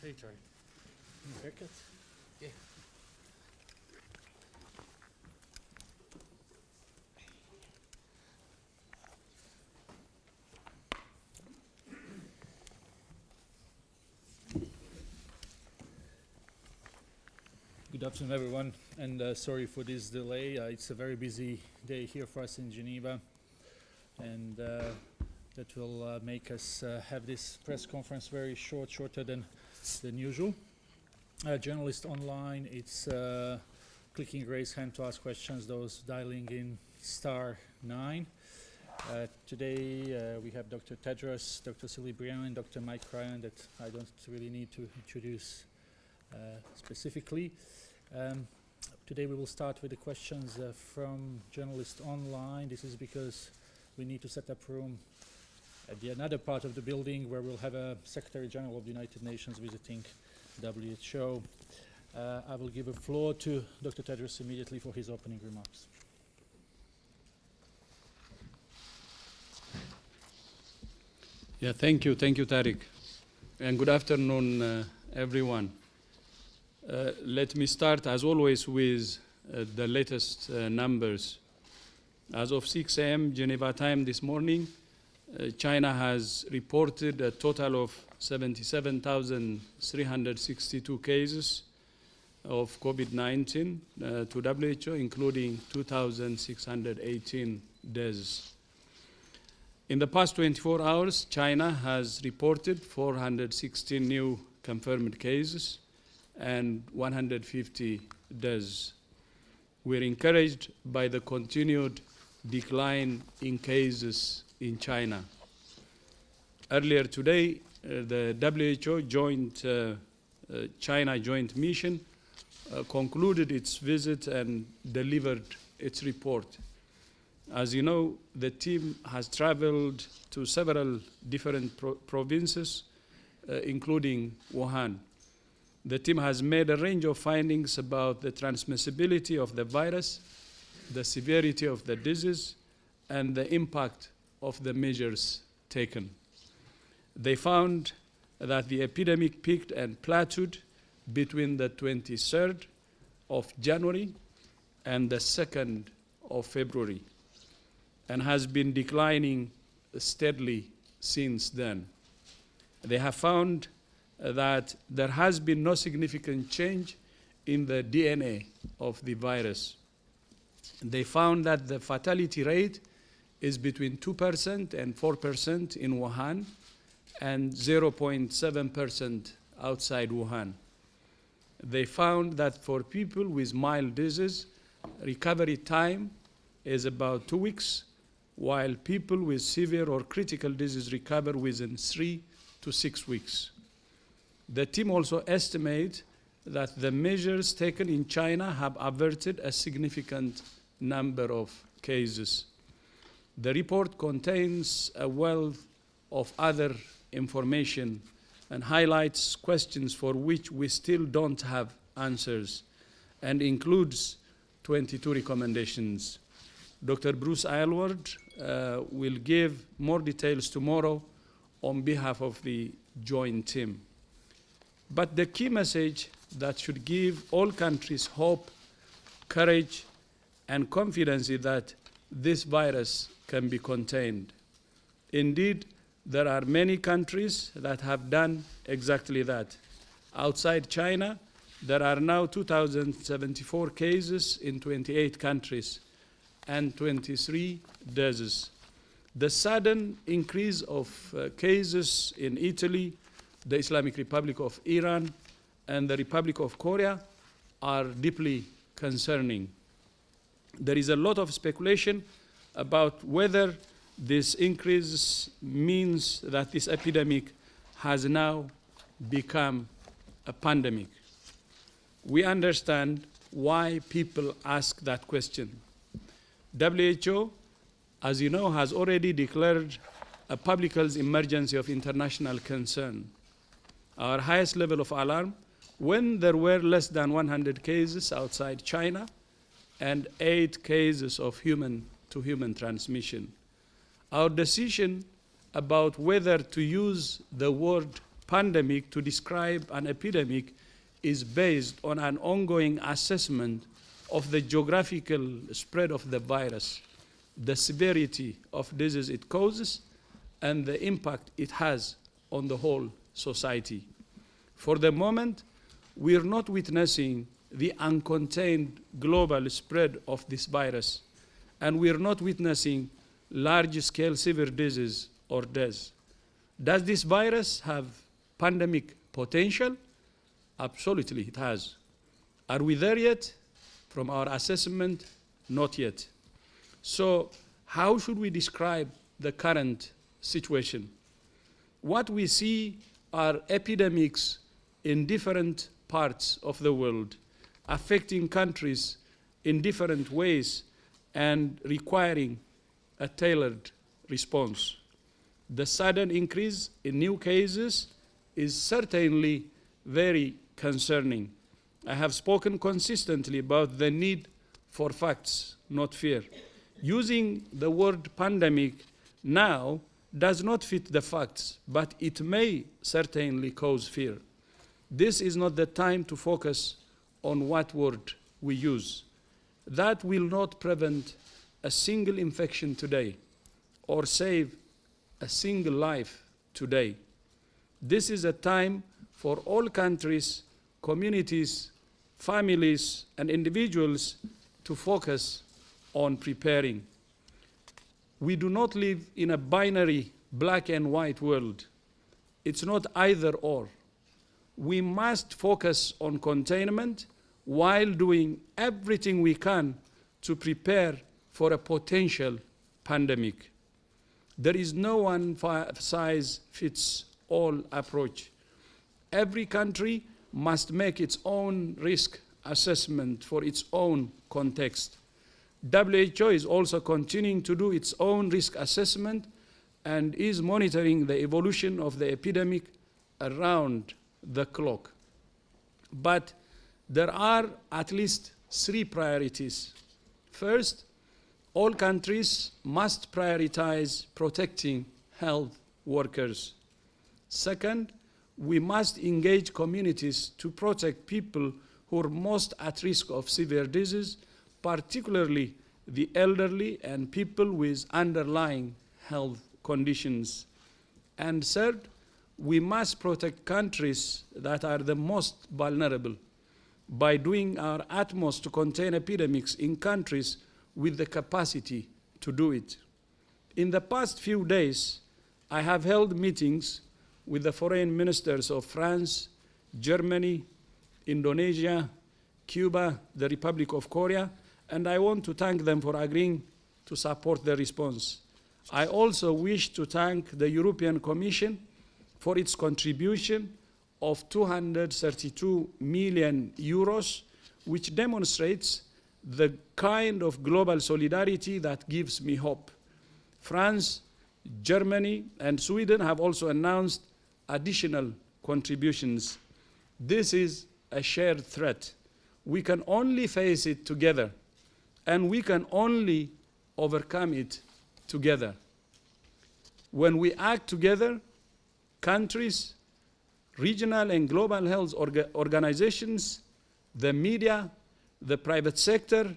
Hey, Charlie. Haircut? Yeah. Good afternoon, everyone, and sorry for this delay. It's a very busy day here for us in Geneva, and that will make us have this press conference very shorter than usual. Journalists online, it's clicking raise hand to ask questions, those dialing in *9. Today we have Dr. Tedros, Dr. Sylvie Briand, and Dr. Mike Ryan that I don't really need to introduce specifically. Today we will start with the questions from journalists online. This is because we need to set up room at another part of the building where we'll have a Secretary General of the United Nations visiting WHO. I will give the floor to Dr. Tedros immediately for his opening remarks. Yeah, thank you, Tariq. And good afternoon, everyone. Let me start, as always, with the latest numbers. As of 6 a.m. Geneva time this morning, China has reported a total of 77,362 cases of COVID-19 to WHO, including 2,618 deaths. In the past 24 hours, China has reported 416 new confirmed cases and 150 deaths. We're encouraged by the continued decline in cases in China. Earlier today, the WHO China Joint Mission concluded its visit and delivered its report. As you know, the team has traveled to several different provinces, including Wuhan. The team has made a range of findings about the transmissibility of the virus, the severity of the disease, and the impact of the measures taken. They found that the epidemic peaked and plateaued between the 23rd of January and the 2nd of February, and has been declining steadily since then. They have found that there has been no significant change in the DNA of the virus. They found that the fatality rate is between 2% and 4% in Wuhan and 0.7% outside Wuhan. They found that for people with mild disease, recovery time is about 2 weeks, while people with severe or critical disease recover within 3 to 6 weeks. The team also estimates that the measures taken in China have averted a significant number of cases. The report contains a wealth of other information and highlights questions for which we still don't have answers, and includes 22 recommendations. Dr. Bruce Aylward will give more details tomorrow on behalf of the joint team. But the key message that should give all countries hope, courage, and confidence is that this virus can be contained. Indeed, there are many countries that have done exactly that. Outside China, there are now 2,074 cases in 28 countries and 23 deaths. The sudden increase of cases in Italy, the Islamic Republic of Iran, and the Republic of Korea are deeply concerning. There is a lot of speculation about whether this increase means that this epidemic has now become a pandemic. We understand why people ask that question. WHO, as you know, has already declared a public health emergency of international concern. Our highest level of alarm when there were less than 100 cases outside China and 8 cases of human-to-human transmission. Our decision about whether to use the word pandemic to describe an epidemic is based on an ongoing assessment of the geographical spread of the virus, the severity of disease it causes, and the impact it has on the whole society. For the moment, we are not witnessing the uncontained global spread of this virus, and we are not witnessing large-scale severe disease or death. Does this virus have pandemic potential? Absolutely, it has. Are we there yet? From our assessment, not yet. So how should we describe the current situation? What we see are epidemics in different parts of the world, affecting countries in different ways and requiring a tailored response. The sudden increase in new cases is certainly very concerning. I have spoken consistently about the need for facts, not fear. Using the word pandemic now does not fit the facts, but it may certainly cause fear. This is not the time to focus on what word we use. That will not prevent a single infection today or save a single life today. This is a time for all countries, communities, families, and individuals to focus on preparing. We do not live in a binary black and white world. It's not either or. We must focus on containment while doing everything we can to prepare for a potential pandemic. There is no one-size-fits-all approach. Every country must make its own risk assessment for its own context. WHO is also continuing to do its own risk assessment and is monitoring the evolution of the epidemic around the clock. But there are at least 3 priorities. First, all countries must prioritize protecting health workers. Second, we must engage communities to protect people who are most at risk of severe disease, particularly the elderly and people with underlying health conditions. And third, we must protect countries that are the most vulnerable by doing our utmost to contain epidemics in countries with the capacity to do it. In the past few days, I have held meetings with the foreign ministers of France, Germany, Indonesia, Cuba, the Republic of Korea, and I want to thank them for agreeing to support the response. I also wish to thank the European Commission for its contribution of 232 million euros, which demonstrates the kind of global solidarity that gives me hope. France, Germany, and Sweden have also announced additional contributions. This is a shared threat. We can only face it together, and we can only overcome it together. When we act together, countries, regional and global health organizations, the media, the private sector,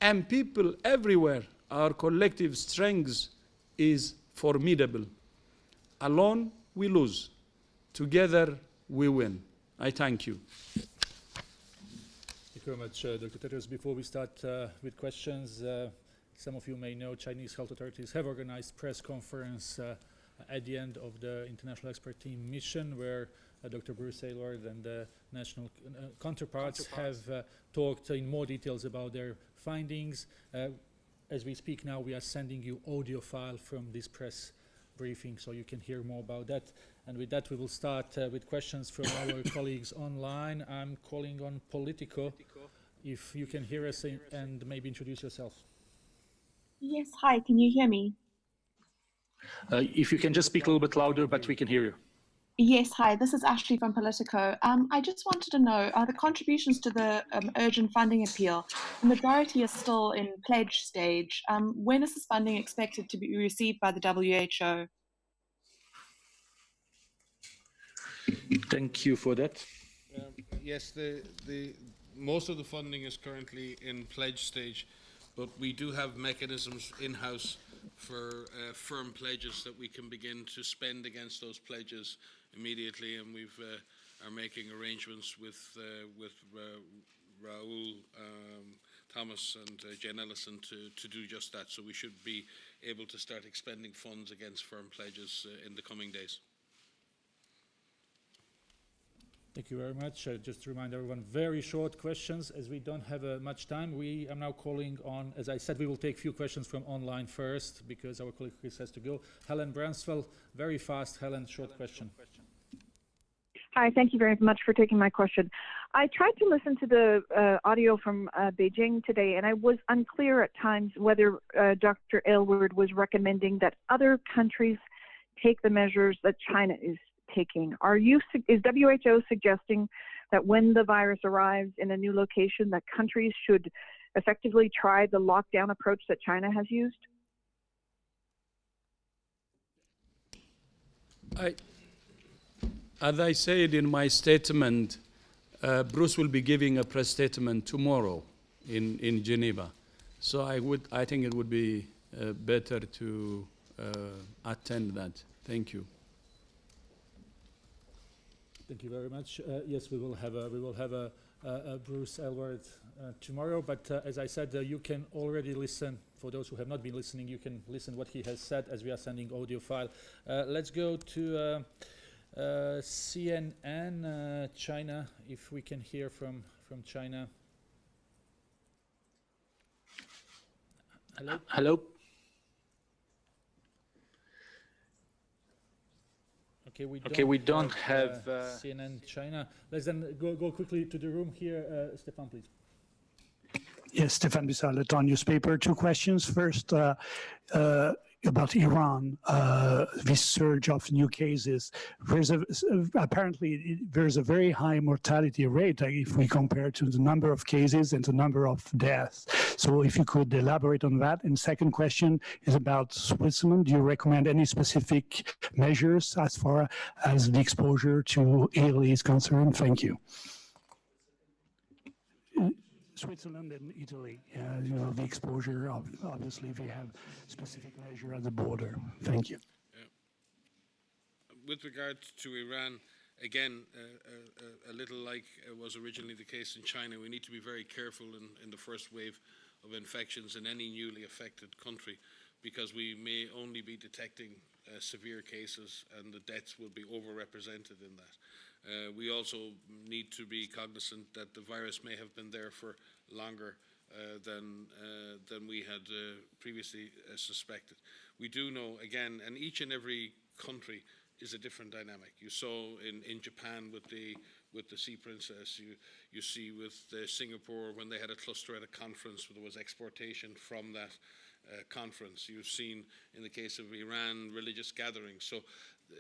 and people everywhere, our collective strength is formidable. Alone, we lose. Together, we win. I thank you. Thank you very much, Dr. Tedros. Before we start with questions, some of you may know Chinese health authorities have organized press conference at the end of the International Expert Team mission, where Dr. Bruce Aylward and the national counterparts have talked in more details about their findings. As we speak now, we are sending you audio file from this press briefing, so you can hear more about that. And with that, we will start with questions from our colleagues online. I'm calling on Politico. If you can hear us and maybe introduce yourself. Yes, hi, can you hear me? If you can just speak a little bit louder, but we can hear you. Yes, hi, this is Ashley from Politico. I just wanted to know, are the contributions to the urgent funding appeal, the majority is still in pledge stage. When is this funding expected to be received by the WHO? Thank you for that. Yes, most of the funding is currently in pledge stage, but we do have mechanisms in-house for firm pledges that we can begin to spend against those pledges immediately, and we are making arrangements with Raoul, Thomas and Jen Ellison to do just that. So we should be able to start expending funds against firm pledges in the coming days. Thank you very much. Just to remind everyone, very short questions as we don't have much time. We are now calling on, as I said, we will take a few questions from online first because our colleague Chris has to go. Helen Bransfeld, very fast. Helen, short question. Hi, thank you very much for taking my question. I tried to listen to the audio from Beijing today, and I was unclear at times whether Dr. Aylward was recommending that other countries take the measures that China is taking. Is WHO suggesting that when the virus arrives in a new location, that countries should effectively try the lockdown approach that China has used? As I said in my statement, Bruce will be giving a press statement tomorrow in Geneva. So I think it would be better to attend that. Thank you. Thank you very much. Yes, we will have a Bruce Aylward tomorrow. But as I said, you can already listen. For those who have not been listening, you can listen what he has said as we are sending audio file. Let's go to CNN China. If we can hear from China. Hello. Hello. Okay, we don't have CNN China. Let's then go quickly to the room here. Stefan, please. Yes, Stefan Bissal, Leton newspaper. Two questions. First, about Iran, this surge of new cases. Apparently, there's a very high mortality rate if we compare to the number of cases and the number of deaths. So if you could elaborate on that. And second question is about Switzerland. Do you recommend any specific measures as far as the exposure to Italy is concerned? Thank you. Switzerland and Italy, the exposure, obviously they have specific measure at the border. Thank you. With regard to Iran, again, a little like was originally the case in China, we need to be very careful in the first wave of infections in any newly affected country, because we may only be detecting severe cases and the deaths will be overrepresented in that. We also need to be cognizant that the virus may have been there for longer than we had previously suspected. We do know, again, and each and every country is a different dynamic. You saw in Japan with the Sea Princess. You see with Singapore when they had a cluster at a conference where there was exportation from that conference. You've seen in the case of Iran religious gatherings. So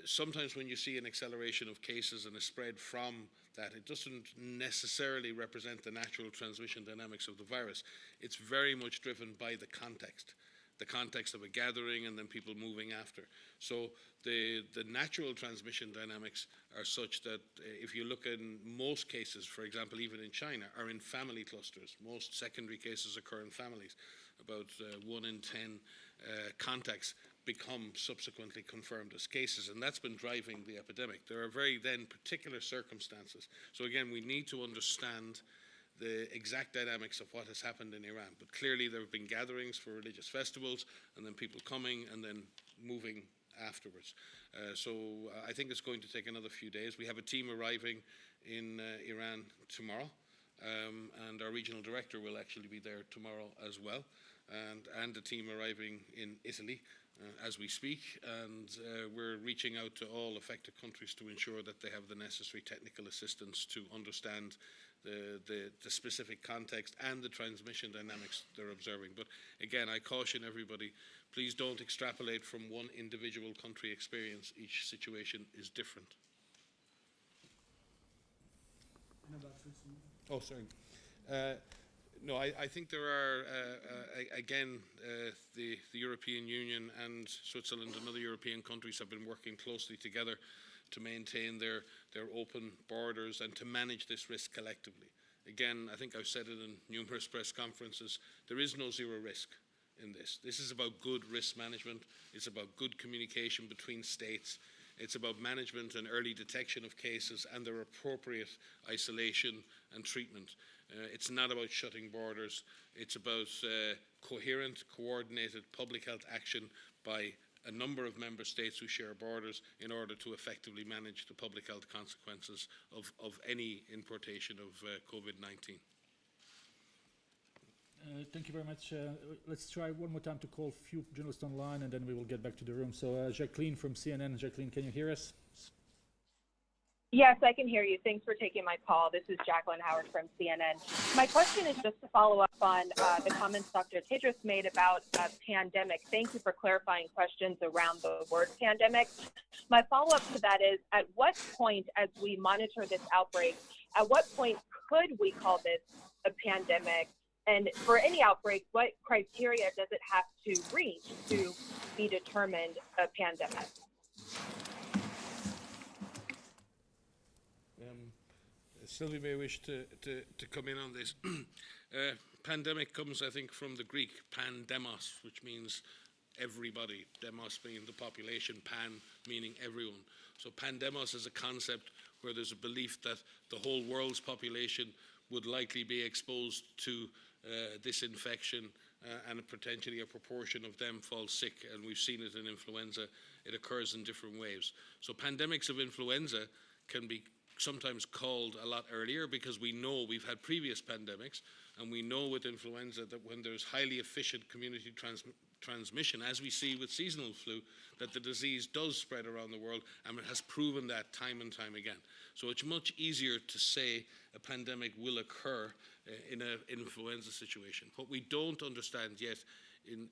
sometimes when you see an acceleration of cases and a spread from that, it doesn't necessarily represent the natural transmission dynamics of the virus. It's very much driven by the context of a gathering and then people moving after. So the natural transmission dynamics are such that if you look in most cases, for example, even in China, are in family clusters. Most secondary cases occur in families. About 1 in 10 contacts become subsequently confirmed as cases, and that's been driving the epidemic. There are very then particular circumstances. So again, we need to understand the exact dynamics of what has happened in Iran. But clearly there have been gatherings for religious festivals and then people coming and then moving afterwards. So I think it's going to take another few days. We have a team arriving in Iran tomorrow, and our regional director will actually be there tomorrow as well, and a team arriving in Italy as we speak, and we're reaching out to all affected countries to ensure that they have the necessary technical assistance to understand the specific context and the transmission dynamics they're observing. But again, I caution everybody, please don't extrapolate from one individual country experience. Each situation is different. Oh, sorry. No, I think there are, again, the European Union and Switzerland and other European countries have been working closely together to maintain their open borders and to manage this risk collectively. Again, I think I've said it in numerous press conferences, there is no zero risk in this. This is about good risk management. It's about good communication between states. It's about management and early detection of cases and their appropriate isolation and treatment. It's not about shutting borders. It's about coherent, coordinated public health action by a number of member states who share borders in order to effectively manage the public health consequences of any importation of COVID-19. Thank you very much. Let's try one more time to call a few journalists online, and then we will get back to the room. So Jacqueline from CNN. Jacqueline, can you hear us? Yes, I can hear you. Thanks for taking my call. This is Jacqueline Howard from CNN. My question is just to follow up on the comments Dr. Tedros made about pandemic. Thank you for clarifying questions around the word pandemic. My follow-up to that is, at what point, as we monitor this outbreak, at what point could we call this a pandemic? And for any outbreak, what criteria does it have to reach to be determined a pandemic? Sylvie may wish to come in on this. Pandemic comes, I think, from the Greek pandemos, which means everybody. Demos being the population, pan meaning everyone. So pandemos is a concept where there's a belief that the whole world's population would likely be exposed to this infection, and potentially a proportion of them fall sick. And we've seen it in influenza. It occurs in different waves. So pandemics of influenza can be sometimes called a lot earlier because we know we've had previous pandemics, and we know with influenza that when there's highly efficient community transmission, as we see with seasonal flu, that the disease does spread around the world, and it has proven that time and time again. So it's much easier to say a pandemic will occur in an influenza situation. What we don't understand yet in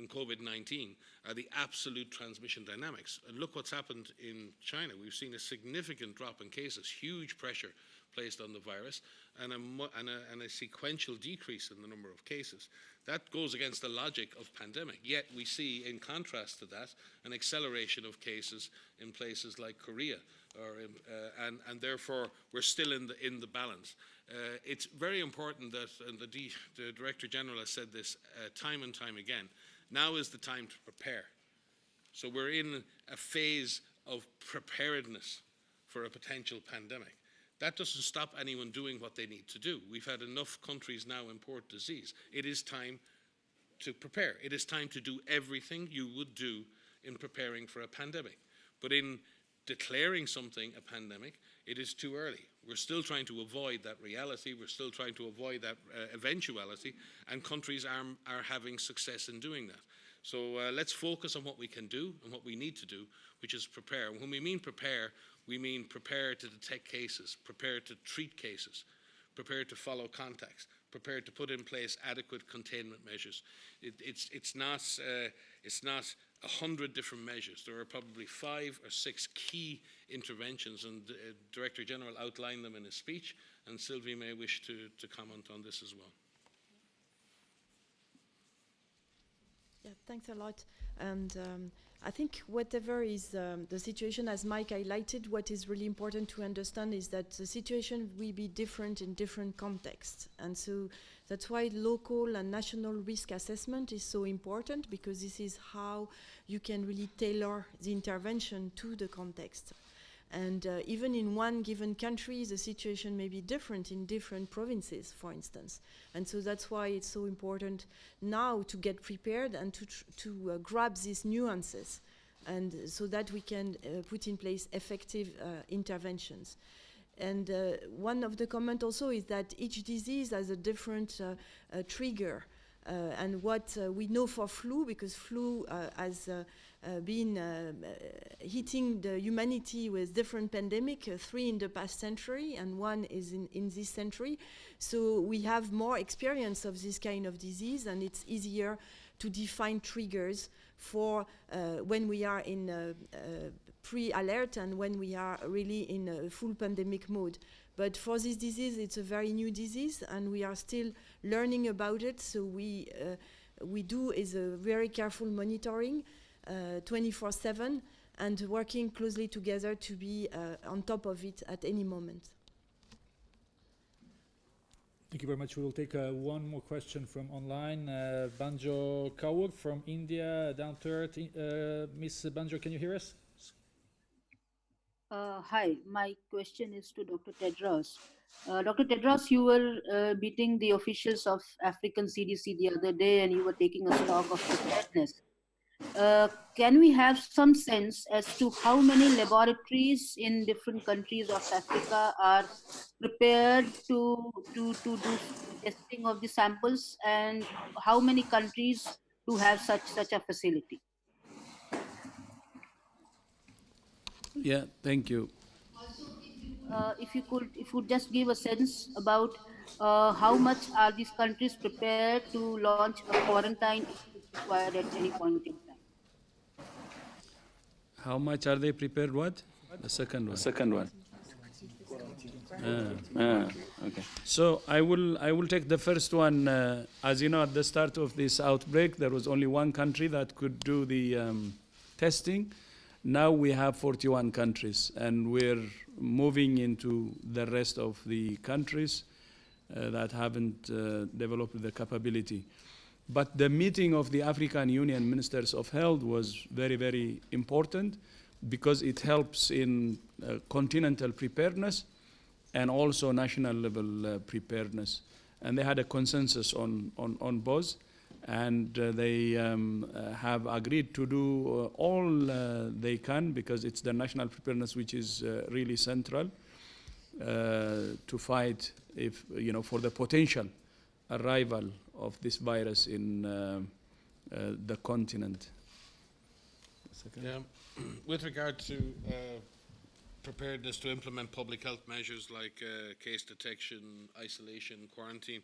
COVID-19 are the absolute transmission dynamics. And look what's happened in China. We've seen a significant drop in cases, huge pressure placed on the virus, and a sequential decrease in the number of cases. That goes against the logic of pandemic. Yet we see, in contrast to that, an acceleration of cases in places like Korea, and therefore we're still in the balance. It's very important that, and the Director General has said this time and time again, now is the time to prepare. So we're in a phase of preparedness for a potential pandemic. That doesn't stop anyone doing what they need to do. We've had enough countries now import disease. It is time to prepare. It is time to do everything you would do in preparing for a pandemic. But in declaring something a pandemic, it is too early. We're still trying to avoid that reality. We're still trying to avoid that eventuality, and countries are having success in doing that. So let's focus on what we can do and what we need to do, which is prepare. When we mean prepare, we mean prepare to detect cases, prepare to treat cases, prepare to follow contacts, prepare to put in place adequate containment measures. It's not 100 different measures. There are probably 5 or 6 key interventions, and the Director General outlined them in his speech, and Sylvie may wish to comment on this as well. Yeah, thanks a lot. And I think whatever is the situation, as Mike highlighted, what is really important to understand is that the situation will be different in different contexts. And so that's why local and national risk assessment is so important, because this is how you can really tailor the intervention to the context. And even in one given country, the situation may be different in different provinces, for instance. And so that's why it's so important now to get prepared and to grab these nuances, and so that we can put in place effective interventions. And one of the comments also is that each disease has a different trigger. And what we know for flu, because flu has been hitting the humanity with different pandemic, 3 in the past century and 1 is in this century. So we have more experience of this kind of disease, and it's easier to define triggers for when we are in pre-alert and when we are really in a full pandemic mode. But for this disease, it's a very new disease, and we are still learning about it. So we do is a very careful monitoring, 24/7, and working closely together to be on top of it at any moment. Thank you very much. We will take one more question from online. Banjo Kaur from India, down to earth. Miss Banjo, can you hear us? Hi, my question is to Dr. Tedros. Dr. Tedros, you were meeting the officials of African CDC the other day and you were taking a stock of preparedness. Can we have some sense as to how many laboratories in different countries of Africa are prepared to do testing of the samples, and how many countries do have such a facility? Yeah, thank you. If you could just give a sense about how much are these countries prepared to launch a quarantine if it's required at any point in time? How much are they prepared? What? The second one. The second one. Okay. So I will take the first one. As you know, at the start of this outbreak, there was only one country that could do the testing. Now we have 41 countries, and we're moving into the rest of the countries that haven't developed the capability. But the meeting of the African Union Ministers of Health was very, very important because it helps in continental preparedness and also national level preparedness. And they had a consensus on both. And they have agreed to do all they can, because it's the national preparedness which is really central to fight for the potential arrival of this virus in the continent. Yeah. With regard to preparedness to implement public health measures like case detection, isolation, quarantine,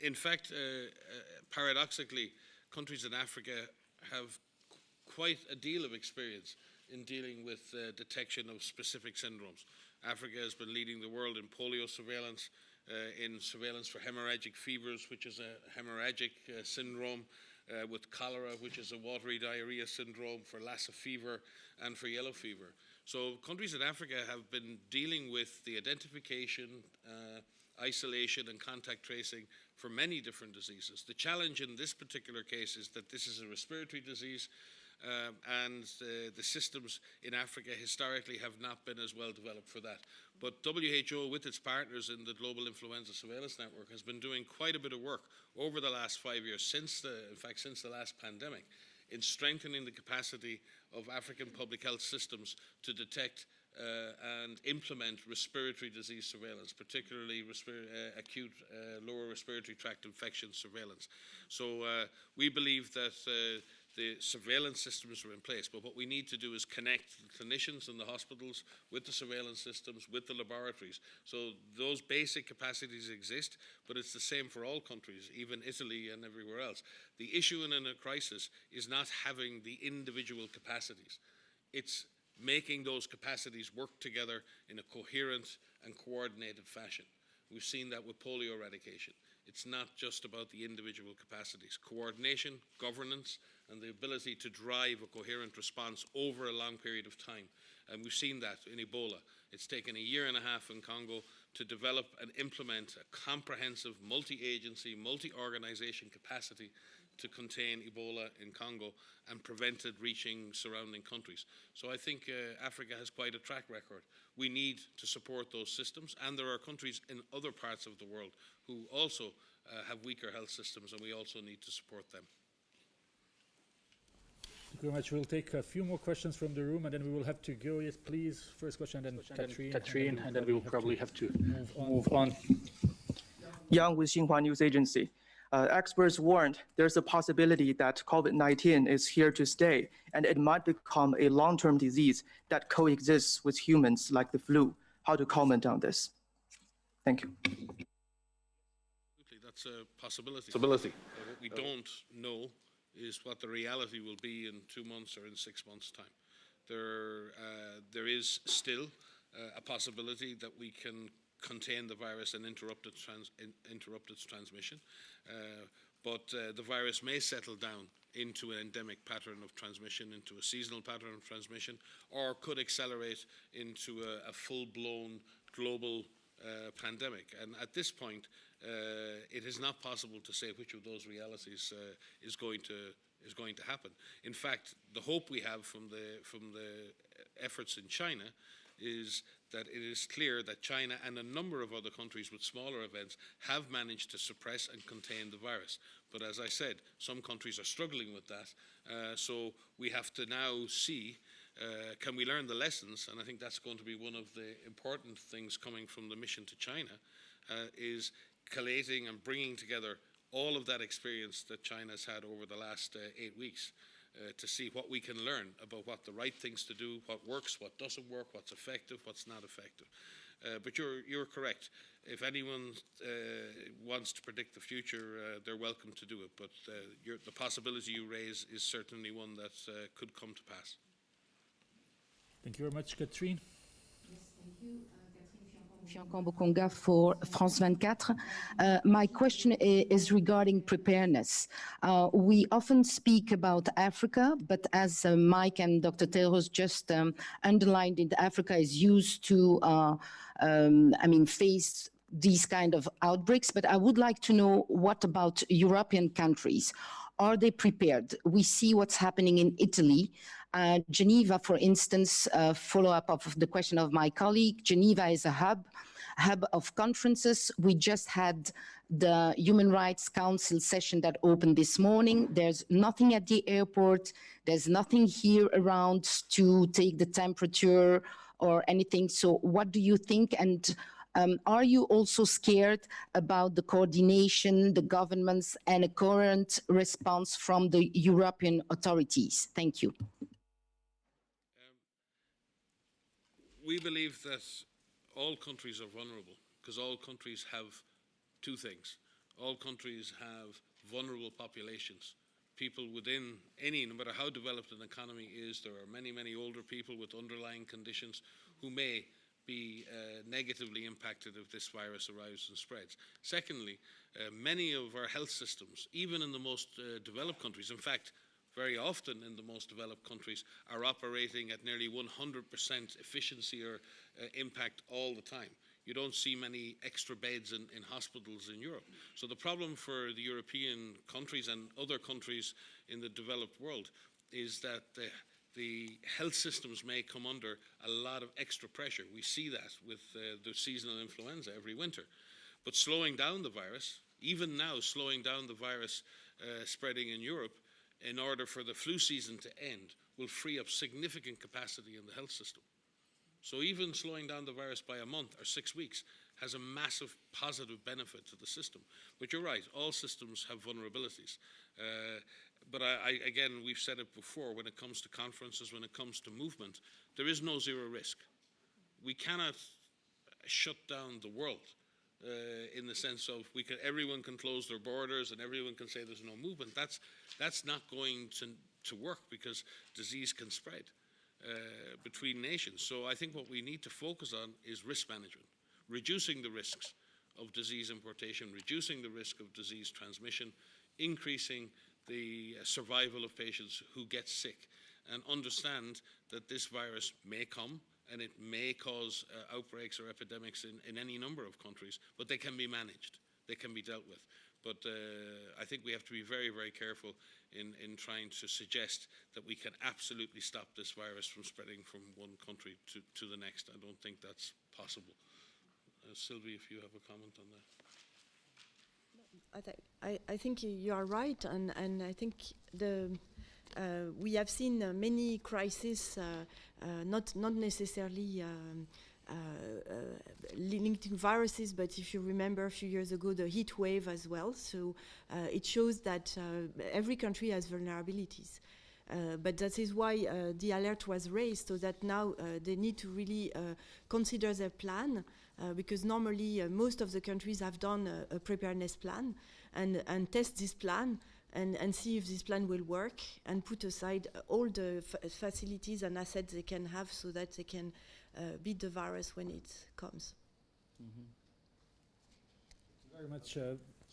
in fact, paradoxically, countries in Africa have quite a deal of experience in dealing with detection of specific syndromes. Africa has been leading the world in polio surveillance, in surveillance for hemorrhagic fevers, which is a hemorrhagic syndrome, with cholera, which is a watery diarrhea syndrome, for Lassa fever and for yellow fever. So countries in Africa have been dealing with the identification, isolation and contact tracing for many different diseases. The challenge in this particular case is that this is a respiratory disease, and the systems in Africa historically have not been as well developed for that. But WHO, with its partners in the Global Influenza Surveillance Network, has been doing quite a bit of work over the last 5 years, since the last pandemic, in strengthening the capacity of African public health systems to detect and implement respiratory disease surveillance, particularly acute lower respiratory tract infection surveillance. So we believe that the surveillance systems are in place, but what we need to do is connect the clinicians in the hospitals with the surveillance systems, with the laboratories. So those basic capacities exist, but it's the same for all countries, even Italy and everywhere else. The issue in a crisis is not having the individual capacities. It's making those capacities work together in a coherent and coordinated fashion. We've seen that with polio eradication. It's not just about the individual capacities. Coordination, governance, and the ability to drive a coherent response over a long period of time. And we've seen that in Ebola. It's taken a year and a half in Congo to develop and implement a comprehensive multi-agency, multi-organization capacity to contain Ebola in Congo and prevent it reaching surrounding countries. So I think Africa has quite a track record. We need to support those systems, and there are countries in other parts of the world who also have weaker health systems, and we also need to support them. Thank you very much. We'll take a few more questions from the room, and then we will have to go. Yes, please. First question, and then Catherine, and then we will probably have to move on. Yang with Xinhua News Agency. Experts warned there's a possibility that COVID-19 is here to stay, and it might become a long-term disease that coexists with humans like the flu. How to comment on this? Thank you. That's a possibility. What we don't know is what the reality will be in 2 months or in 6 months' time. There is still a possibility that we can contain the virus and interrupt its transmission, but the virus may settle down into an endemic pattern of transmission, into a seasonal pattern of transmission, or could accelerate into a full-blown global pandemic. And at this point, it is not possible to say which of those realities is going to happen. In fact, the hope we have from the efforts in China is that it is clear that China and a number of other countries with smaller events have managed to suppress and contain the virus. But as I said, some countries are struggling with that. So we have to now see, can we learn the lessons? And I think that's going to be one of the important things coming from the mission to China, is collating and bringing together all of that experience that China's had over the last 8 weeks. To see what we can learn about what the right things to do, what works, what doesn't work, what's effective, what's not effective. But you're correct. If anyone wants to predict the future, they're welcome to do it. But the possibility you raise is certainly one that could come to pass. Thank you very much, Catherine. Yes, thank you. Konga for France 24. My question is regarding preparedness. We often speak about Africa, but as Mike and Dr. Tedros just underlined it, Africa is used to, face these kind of outbreaks. But I would like to know, what about European countries? Are they prepared? We see what's happening in Italy. Geneva, for instance, follow-up of the question of my colleague, Geneva is a hub of conferences. We just had the Human Rights Council session that opened this morning. There's nothing at the airport. There's nothing here around to take the temperature or anything. So what do you think? And are you also scared about the coordination, the governments, and a coherent response from the European authorities? Thank you. We believe that all countries are vulnerable because all countries have two things. All countries have vulnerable populations. People within any, no matter how developed an economy is, there are many, many older people with underlying conditions who may be negatively impacted if this virus arrives and spreads. Secondly, many of our health systems, even in the most developed countries, in fact, very often in the most developed countries, are operating at nearly 100% efficiency or impact all the time. You don't see many extra beds in hospitals in Europe. So the problem for the European countries and other countries in the developed world is that the health systems may come under a lot of extra pressure. We see that with the seasonal influenza every winter. But slowing down the virus, even now slowing down the virus spreading in Europe, in order for the flu season to end, will free up significant capacity in the health system. So even slowing down the virus by a month or 6 weeks has a massive positive benefit to the system. But you're right, all systems have vulnerabilities. But again, we've said it before, when it comes to conferences, when it comes to movement, there is no zero risk. We cannot shut down the world in the sense of everyone can close their borders and everyone can say there's no movement. That's not going to work because disease can spread between nations. So I think what we need to focus on is risk management, reducing the risks of disease importation, reducing the risk of disease transmission, increasing the survival of patients who get sick, and understand that this virus may come and it may cause outbreaks or epidemics in any number of countries, but they can be managed, they can be dealt with. But I think we have to be very, very careful in trying to suggest that we can absolutely stop this virus from spreading from one country to the next. I don't think that's possible. Sylvie, if you have a comment on that. I think you are right, and I think we have seen many crises, not necessarily linked to viruses, but if you remember a few years ago, the heat wave as well. So it shows that every country has vulnerabilities. But that is why the alert was raised, so that now they need to really consider their plan, because normally most of the countries have done a preparedness plan and test this plan and see if this plan will work and put aside all the facilities and assets they can have so that they can beat the virus when it comes. Mm-hmm. Very much,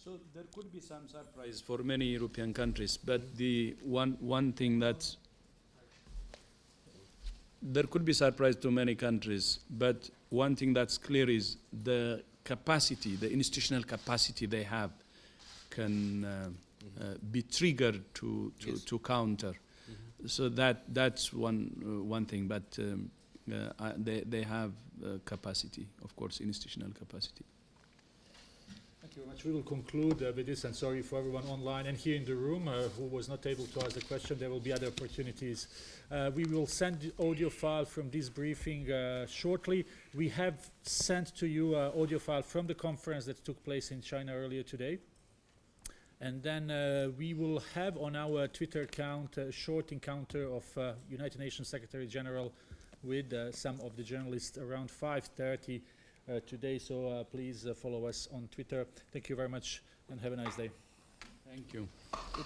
So there could be some surprise for many European countries, but the one thing that's there could be surprise to many countries, but one thing that's clear is the capacity, the institutional capacity they have can be triggered to counter. So that's one thing, but they have capacity, of course, institutional capacity. Thank you very much. We will conclude with this, and sorry for everyone online and here in the room who was not able to ask the question. There will be other opportunities. We will send the audio file from this briefing shortly. We have sent to you an audio file from the conference that took place in China earlier today. And then we will have on our Twitter account a short encounter of United Nations Secretary General with some of the journalists around 5:30 today. So please follow us on Twitter. Thank you very much and have a nice day. Thank you. Good.